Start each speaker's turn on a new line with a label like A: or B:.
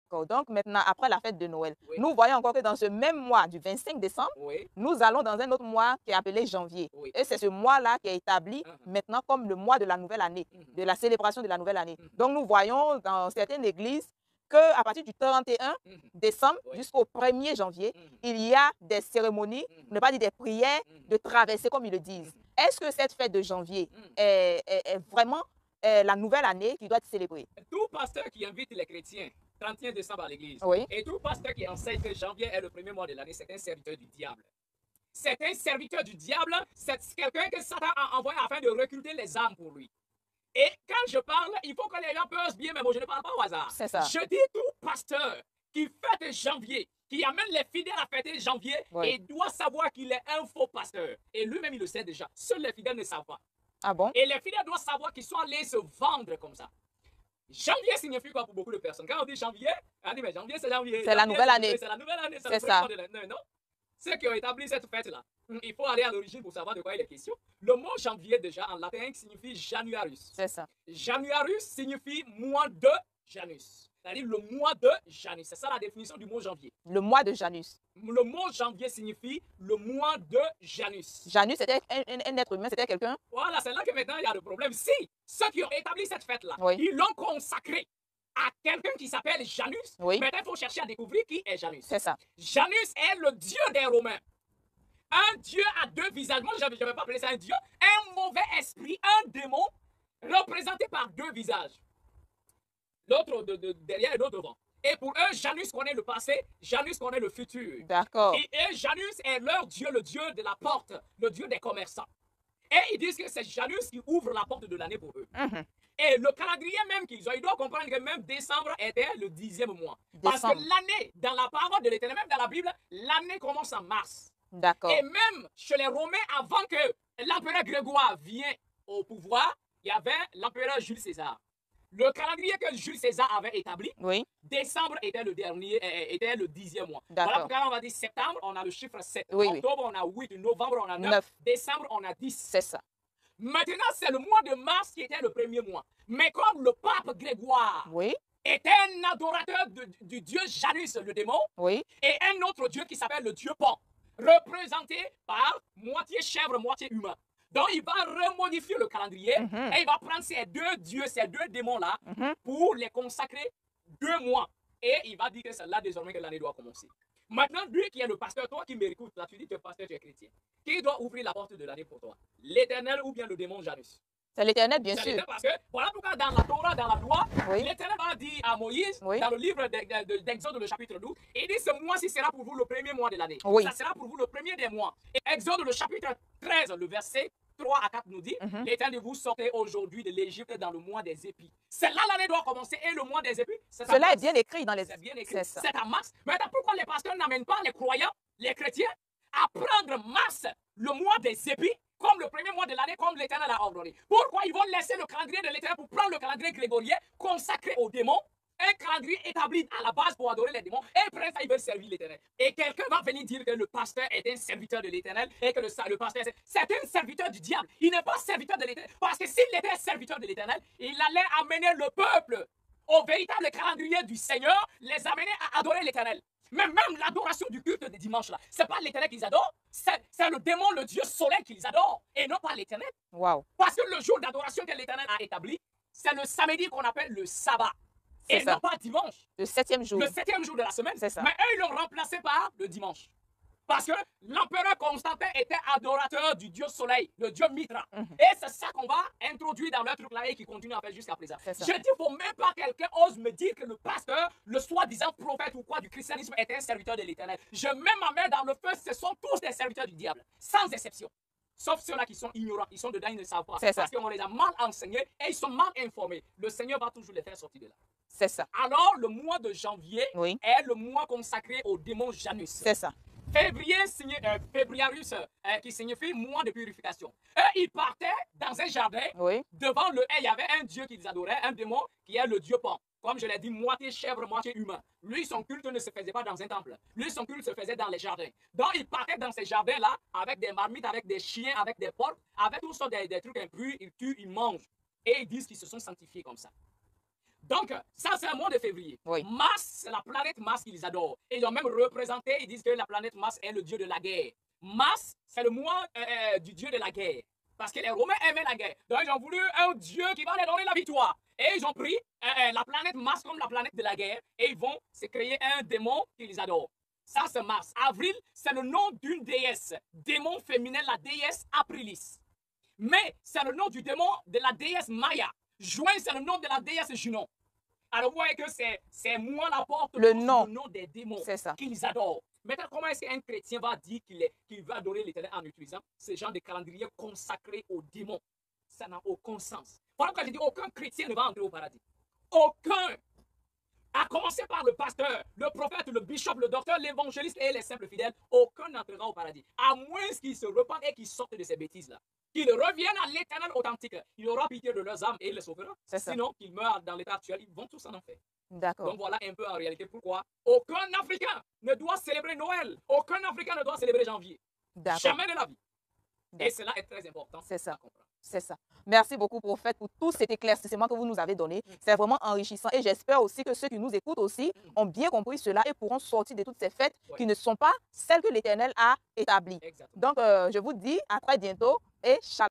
A: D'accord. Donc maintenant, après la fête de Noël,
B: Oui.
A: nous voyons encore que dans ce même mois du 25 décembre,
B: Oui.
A: nous allons dans un autre mois qui est appelé janvier.
B: Oui.
A: Et c'est ce mois-là qui est établi
B: Uh-huh.
A: maintenant comme le mois de la nouvelle année, de la célébration de la nouvelle année. Donc nous voyons dans certaines églises qu'à partir du 31 décembre
B: Oui.
A: jusqu'au 1er janvier, il y a des cérémonies, pour ne pas dire des prières, de traversée comme ils le disent. Est-ce que cette fête de janvier est vraiment la nouvelle année qui doit être célébrée?
B: Tout pasteur qui invite les chrétiens 31 décembre à l'église,
A: Oui.
B: et tout pasteur qui enseigne que janvier est le premier mois de l'année, c'est un serviteur du diable. C'est un serviteur du diable, c'est quelqu'un que Satan a envoyé afin de recruter les âmes pour lui. Et quand je parle, il faut que les gens pesent bien, mais bon, je ne parle pas au hasard.
A: C'est ça.
B: Je dis tout pasteur qui fête janvier, qui amène les fidèles à fêter janvier,
A: Oui.
B: et doit savoir qu'il est un faux pasteur. Et lui-même, il le sait déjà. Seuls les fidèles ne savent pas.
A: Ah bon?
B: Et les fidèles doivent savoir qu'ils sont allés se vendre comme ça. Janvier signifie quoi pour beaucoup de personnes? Quand on dit janvier, on dit mais janvier c'est janvier.
A: C'est la nouvelle année.
B: C'est la nouvelle année,
A: C'est ça.
B: Non. Ceux qui ont établi cette fête-là, il faut aller à l'origine pour savoir de quoi il est question. Le mot janvier déjà en latin signifie Januarus.
A: C'est ça.
B: Januarus signifie mois de Janus. C'est-à-dire le mois de Janus. C'est ça la définition du mot janvier.
A: Le mois de Janus.
B: Le mot janvier signifie le mois de Janus.
A: Janus, c'était un être humain, c'était quelqu'un?
B: Voilà, c'est là que maintenant il y a le problème. Si ceux qui ont établi cette fête-là,
A: Oui.
B: ils l'ont consacrée à quelqu'un qui s'appelle Janus,
A: Oui.
B: maintenant il faut chercher à découvrir qui est Janus.
A: C'est ça.
B: Janus est le dieu des Romains. Un dieu à deux visages. Moi, je ne vais pas appeler ça un dieu. Un mauvais esprit, un démon, représenté par deux visages. L'autre derrière et l'autre devant. Et pour eux, Janus connaît le passé, Janus connaît le futur.
A: D'accord.
B: Et Janus est leur dieu, le dieu de la porte, le dieu des commerçants. Et ils disent que c'est Janus qui ouvre la porte de l'année pour eux. Et le calendrier même qu'ils ont, ils doivent comprendre que même décembre était le 10e mois. Parce que l'année, dans la parole de l'Éternel, même dans la Bible, l'année commence en mars.
A: D'accord.
B: Et même chez les Romains, avant que l'empereur Grégoire vienne au pouvoir, il y avait l'empereur Jules César. Le calendrier que Jules César avait établi,
A: Oui.
B: décembre était le dernier, était le 10e mois.
A: D'accord.
B: Voilà pourquoi on va dire septembre, on a le chiffre 7.
A: Oui,
B: Octobre, on a 8. Novembre, on a 9. Décembre, on a 10.
A: C'est ça.
B: Maintenant, c'est le mois de mars qui était le premier mois. Mais comme le pape Grégoire
A: Oui.
B: était un adorateur du dieu Janus, le démon,
A: Oui.
B: et un autre dieu qui s'appelle le dieu Pan, représenté par moitié chèvre, moitié humain. Donc, il va remodifier le calendrier et il va prendre ces deux dieux, ces deux démons-là, pour les consacrer 2 mois. Et il va dire que c'est là désormais que l'année doit commencer. Maintenant, lui qui est le pasteur, toi qui m'écoutes, là, tu dis que tu es pasteur, tu es chrétien. Qui doit ouvrir la porte de l'année pour toi? L'Éternel ou bien le démon Janus?
A: C'est l'Éternel, bien sûr.
B: Parce que, voilà pourquoi dans la Torah, dans la loi,
A: Oui.
B: l'Éternel va dire à Moïse, dans le livre d'Exode, le chapitre 12, il dit ce mois-ci sera pour vous le premier mois de l'année.
A: Oui.
B: Ça sera pour vous le premier des mois. Et Exode, le chapitre 13, le verset 3 à 4 nous dit, l'Éternel vous sortez aujourd'hui de l'Égypte dans le mois des épis. C'est là l'année doit commencer et le mois des épis.
A: Cela est bien écrit dans les...
B: C'est bien écrit. C'est à mars. Maintenant, pourquoi les pasteurs n'amènent pas les croyants, les chrétiens, à prendre mars, le mois des épis, comme le premier mois de l'année, comme l'Éternel a ordonné? Pourquoi ils vont laisser le calendrier de l'Éternel pour prendre le calendrier grégorien consacré aux démons? Un calendrier établi à la base pour adorer les démons. Et après ça, ils veulent servir l'Éternel. Et quelqu'un va venir dire que le pasteur est un serviteur de l'Éternel et que le pasteur, c'est un serviteur du diable. Il n'est pas serviteur de l'Éternel. Parce que s'il était serviteur de l'Éternel, il allait amener le peuple au véritable calendrier du Seigneur, les amener à adorer l'Éternel. Mais même l'adoration du culte de dimanche, là, c'est pas l'Éternel qu'ils adorent, c'est le démon, le Dieu soleil qu'ils adorent, et non pas l'Éternel.
A: Wow.
B: Parce que le jour d'adoration que l'Éternel a établi, c'est le samedi qu'on appelle le sabbat. Et non pas dimanche.
A: Le 7e jour.
B: Le 7e jour de la semaine.
A: C'est ça.
B: Mais eux, ils l'ont remplacé par le dimanche. Parce que l'empereur Constantin était adorateur du dieu soleil, le dieu Mitra. Et c'est ça qu'on va introduire dans leur truc là et qui continue à faire jusqu'à présent. Je dis, il ne faut même pas que quelqu'un ose me dire que le pasteur, le soi-disant prophète ou quoi du christianisme est un serviteur de l'Éternel. Je mets ma main dans le feu, ce sont tous des serviteurs du diable, sans exception. Sauf ceux-là qui sont ignorants, ils sont dedans, ils ne savent pas. Parce qu'on les a mal enseignés et ils sont mal informés. Le Seigneur va toujours les faire sortir de là.
A: C'est ça.
B: Alors, le mois de janvier est le mois consacré au démon Janus.
A: C'est ça.
B: Février, Févriarus, qui signifie mois de purification. Eux, ils partaient dans un jardin. Devant le il y avait un dieu qu'ils adoraient, un démon qui est le dieu Pan. Comme je l'ai dit, moitié chèvre, moitié humain. Lui, son culte ne se faisait pas dans un temple. Lui, son culte se faisait dans les jardins. Donc, il partait dans ces jardins-là avec des marmites, avec des chiens, avec des porcs, avec tout ça, des trucs impurs. Ils tuent, ils mangent. Et ils disent qu'ils se sont sanctifiés comme ça. Donc, ça, c'est un mois de février.
A: Oui.
B: Mars, c'est la planète Mars qu'ils adorent. Et ils ont même représenté, ils disent que la planète Mars est le dieu de la guerre. Mars, c'est le mois du dieu de la guerre. Parce que les Romains aimaient la guerre. Donc, ils ont voulu un dieu qui va leur donner la victoire. Et ils ont pris la planète Mars comme la planète de la guerre. Et ils vont se créer un démon qu'ils adorent. Ça, c'est Mars. Avril, c'est le nom d'une déesse. Démon féminin, la déesse Aprilis. Mais c'est le nom du démon de la déesse Maya. Juin, c'est le nom de la déesse Junon. Alors, vous voyez que c'est moi la porte
A: Le nom
B: des démons
A: qu'ils
B: adorent. Maintenant, comment est-ce qu'un chrétien va dire qu'il va adorer l'Éternel en utilisant ce genre de calendrier consacré aux démons? Ça n'a aucun sens. Voilà pourquoi je dis aucun chrétien ne va entrer au paradis. Aucun. À commencer par le pasteur, le prophète, le bishop, le docteur, l'évangéliste et les simples fidèles, aucun n'entrera au paradis. À moins qu'ils se repentent et qu'ils sortent de ces bêtises-là. Qu'ils reviennent à l'Éternel authentique. Il aura pitié de leurs âmes et ils les sauvera. Sinon, qu'ils meurent dans l'état actuel, ils vont tous en enfer.
A: D'accord.
B: Donc voilà un peu en réalité pourquoi aucun Africain ne doit célébrer Noël. Aucun Africain ne doit célébrer janvier. Jamais de la vie. Et cela est très important.
A: C'est ça. C'est ça. Merci beaucoup, prophète, pour tout cet éclaircissement que vous nous avez donné. C'est vraiment enrichissant. Et j'espère aussi que ceux qui nous écoutent aussi ont bien compris cela et pourront sortir de toutes ces fêtes qui ne sont pas celles que l'Éternel a établies.
B: Exactement.
A: Donc, je vous dis à très bientôt et shalom.